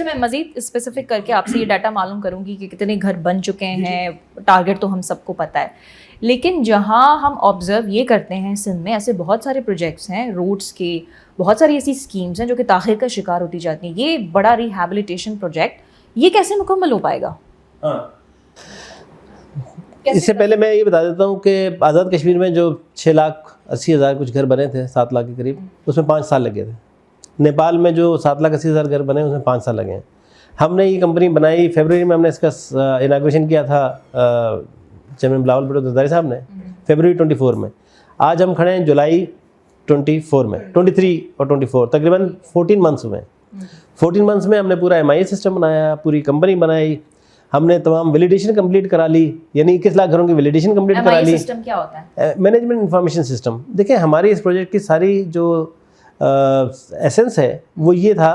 मैं मज़ीद स्पेसिफिक करके आपसे ये डाटा मालूम करूँगी कि कितने घर बन चुके हैं, टारगेट तो हम सबको पता है, लेकिन जहाँ हम ऑब्ज़र्व ये करते हैं सिंध में ऐसे बहुत सारे प्रोजेक्ट्स हैं रोड्स के, बहुत सारी ऐसी स्कीम्स हैं जो कि ताख़ीर का शिकार होती जाती हैं। ये बड़ा रिहैबिलिटेशन प्रोजेक्ट ये कैसे मुकम्मल हो पाएगा? इससे पहले मैं ये बता देता हूँ कि आज़ाद कश्मीर में जो 6,80,000 कुछ घर बने थे, 7 लाख के करीब, उसमें 5 साल लगे थे। नेपाल में जो 7,80,000 घर बने उसमें 5 साल लगे हैं। हमने ये कंपनी बनाई फरवरी में, हमने इसका इनाग्रेशन किया था चेयरमैन बिलावल भुट्टो जरदारी साहब ने फरवरी 24 में। आज हम खड़े हैं जुलाई 24 में, 23 और 24 तकरीबन 14 मंथ्स हुए। 14 मंथ्स में हमने पूरा MIS सिस्टम बनाया, पूरी कंपनी बनाई, हमने तमाम वैलिडेशन कंप्लीट करा ली, यानी 21 लाख घरों की वैलिडेशन कंप्लीट करा ली। सिस्टम क्या होता है? Management information system. देखिए हमारी इस प्रोजेक्ट की सारी जो एसेंस है वो ये था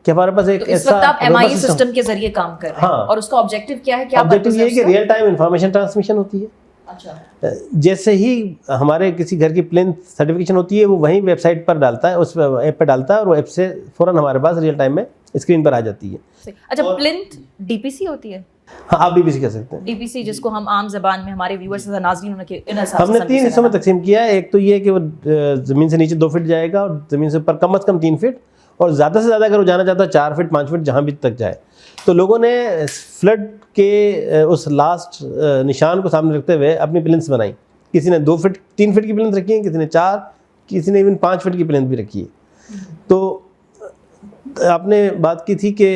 कि हमारे पास एक तो इस वक्त आप MIS सिस्टम के जरिए काम कर रहे हैं। हाँ। और उसका ऑब्जेक्टिव क्या है? क्या ऑब्जेक्टिव ये है कि रियल टाइम इंफॉर्मेशन ट्रांसमिशन होती है। अच्छा। जैसे ही हमारे किसी घर की प्लिंथ सर्टिफिकेशन होती है वो वहीं वेबसाइट पर डालता है, उस ऐप पर डालता है और वो ऐप से फ़ौरन हमारे पास रियल टाइम में स्क्रीन पर आ जाती है। अच्छा, प्लिंथ DPC होती है? हाँ, आप DPC कह सकते हैं। DPC जिसको हम आम जबान में हमारे व्यूअर्स नाज़रीन हमने 3 हिस्सों में तकसीम किया है। एक तो ये कि वो ज़मीन से नीचे 2 फीट जाएगा और ज़मीन से ऊपर कम से कम 3 फीट, और ज़्यादा से ज़्यादा अगर वो जाना चाहता है 4 फीट 5 फीट जहाँ भी तक जाए। तो लोगों ने फ्लड के उस लास्ट निशान को सामने रखते हुए अपनी प्लिंथ्स बनाई। किसी ने 2 फीट 3 फीट की प्लिंथ रखी है, किसी ने 4, किसी ने इवन 5 फीट की प्लिंथ भी रखी है। तो आपने बात की थी कि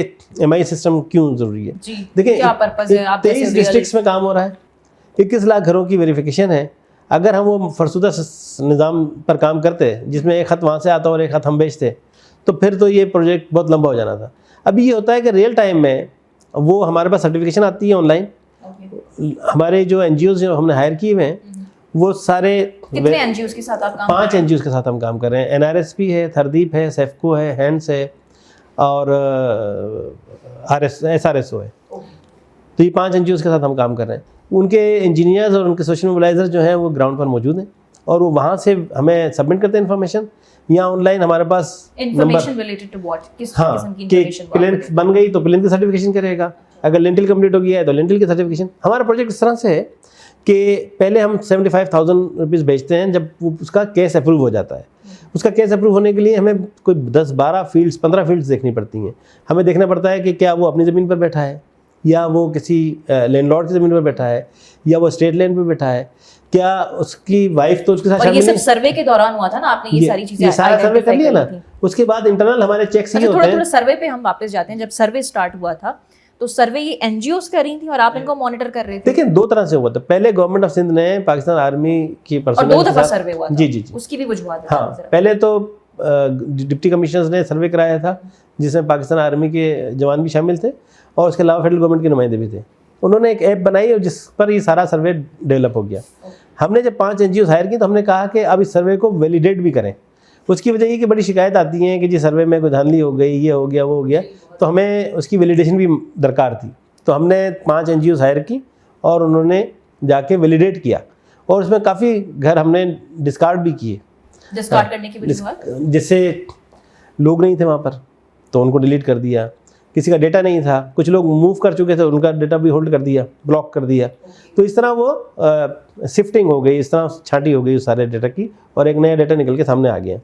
MIS सिस्टम क्यों ज़रूरी है। देखिए, क्या पर्पस है? आप 23 डिस्ट्रिक्ट्स में काम हो रहा है, 21 लाख घरों की वेरिफिकेशन है। अगर हम वो फरसुदा निज़ाम पर काम करते जिसमें एक ख़त वहाँ से आता और एक ख़त हम भेजते तो फिर तो ये प्रोजेक्ट बहुत लंबा हो जाना था। अभी ये होता है कि रियल टाइम में वो हमारे पास सर्टिफिकेशन आती है ऑनलाइन। हमारे जो NGOs जो हमने हायर किए हुए हैं वो सारे कितने NGOs के साथ आप काम 5 NGOs के साथ हम काम कर रहे हैं। NRSP है, थरदीप है, सेफको है, हैंड्स है और SRSO है। तो ये 5 NGOs के साथ हम काम कर रहे हैं। उनके इंजीनियर्स और उनके सोशल मोबिलाइजर जो हैं वो ग्राउंड पर मौजूद हैं और वो वहाँ से हमें सबमिट करते हैं इन्फॉर्मेशन, या ऑनलाइन हमारे पास इन्फॉर्मेशन रिलेटेड टू व्हाट, किस किस्म की इन्फॉर्मेशन? प्लिंथ बन गई तो प्लिंथ की सर्टिफिकेशन करेगा, अगर लिंटल कंप्लीट हो गया है तो लिंटल की सर्टिफिकेशन। हमारा प्रोजेक्ट इस तरह से है कि पहले हम 75,000 रुपीज़ भेजते हैं जब उसका केस अप्रूव हो जाता है। उसका केस अप्रूव होने के लिए हमें कोई 10-12 फील्ड्स 15 फील्ड्स देखनी पड़ती हैं। हमें देखना पड़ता है कि क्या वो अपनी ज़मीन पर बैठा है, या वो किसी लैंडलॉर्ड की ज़मीन पर बैठा है, या वो स्टेट लैंड पर बैठा है, क्या उसकी वाइफ तो उसके साथ शामिल है। ये सब सर्वे के दौरान हुआ था ना, आपने ये सारी चीजें सारा सर्वे कर लिया ना। उसके बाद इंटरनल हमारे चेक्स ये होते हैं। थोड़ा सर्वे पे हम वापस जाते हैं। जब सर्वे स्टार्ट हुआ था तो सर्वे ये NGOs कर रही थी और आप इनको मॉनिटर कर रहे थे? देखिए 2 तरह से हुआ था। पहले गवर्नमेंट ऑफ सिंध ने पाकिस्तान आर्मी की पर्सनल 2 दफा सर्वे हुआ था। जी, उसकी भी वजूहत है। हाँ, पहले तो डिप्टी कमिश्नर्स ने सर्वे कराया था जिसमें पाकिस्तान आर्मी के जवान भी शामिल थे और उसके अलावा फेडरल गवर्नमेंट के नुमाइंदे भी थे। उन्होंने एक ऐप बनाई और जिस पर ये सारा सर्वे डेवलप हो गया। हमने जब 5 NGOs हायर की तो हमने कहा कि अब इस सर्वे को वैलिडेट भी करें। उसकी वजह ये कि बड़ी शिकायत आती हैं कि जी सर्वे में कोई धांधली हो गई, ये हो गया, वो हो गया, तो हमें उसकी वैलिडेशन भी दरकार थी। तो हमने 5 NGOs हायर की और उन्होंने जाके वैलिडेट किया और उसमें काफ़ी घर हमने डिस्कार्ड भी किए। डिस्कार्ड करने की वजह जैसे लोग नहीं थे वहाँ पर तो उनको डिलीट कर दिया, किसी का डेटा नहीं था, कुछ लोग मूव कर चुके थे उनका डेटा भी होल्ड कर दिया, ब्लॉक कर दिया। तो इस तरह वो शिफ्टिंग हो गई, इस तरह छांटी हो गई उस सारे डेटा की और एक नया डेटा निकल के सामने आ गया।